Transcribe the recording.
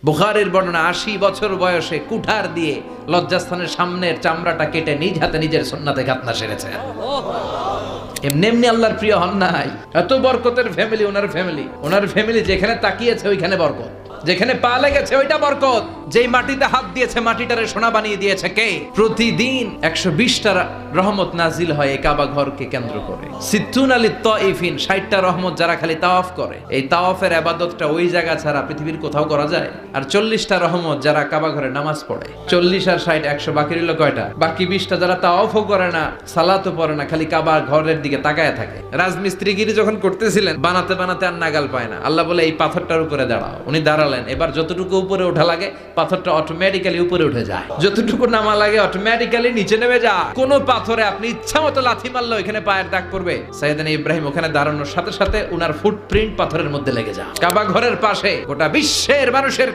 বুখারীর বর্ণনা ৮০ বছর বয়সে কুঠার দিয়ে লজ্জাস্থানের সামনের চামড়াটা কেটে নিজ হাতে নিজের সুন্নাতে খাতনা সেরেছেন। এমনি এমনি আল্লাহর প্রিয় হন নাই। এত বরকতের ফ্যামিলি ওনার ফ্যামিলি যেখানে তাকিয়েছে ওইখানে বরকত, যেখানে পা লেগেছে ওইটা বরকত। যেই মাটিতে হাত দিয়েছে মাটিটারে সোনা বানিয়ে দিয়েছে কে? প্রতিদিন ১২০টা রহমত নাজিল হয় এই কাবা ঘরকে কেন্দ্র করে। সিত্তুন আলী তাইফিন, ৬০টা রহমত যারা খালি তাওয়াফ করে। এই তাওয়াফের ইবাদতটা ওই জায়গা ছাড়া পৃথিবীর কোথাও করা যায়? আর ৪০টা রহমত যারা কাবা ঘরে নামাজ পড়ে। ৪০ আর ৬০ ১০০, বাকি রইল কয়টা? বাকি ২০টা যারা তাওয়াফও করে না, সালাতও পড়ে না, খালি কাবা ঘরের দিকে তাকায় থাকে। রাজমিস্ত্রিগিরি যখন করতেছিলেন বানাতে বানাতে আর নাগাল পায় না, আল্লাহ বলে এই পাথরটার উপরে দাঁড়াও। উনি দাঁড়ালেন। এবার যতটুকু উপরে ওঠা লাগে পাথরটা অটোমেটিক্যালি উপরে উঠে যায়, যতটুকু নামা লাগে অটোমেটিক্যালি নিচে নেমে যায়। কোন পাথরে আপনি ইচ্ছা মতো লাথি মারলো এখানে পায়ের দাগ পড়বে। সাইয়েদনা ইব্রাহিম ওখানে দাঁড়ানোর সাথে সাথে উনার ফুটপ্রিন্ট পাথরের মধ্যে লেগে যায়। কাবা ঘরের পাশে গোটা বিশ্বের মানুষের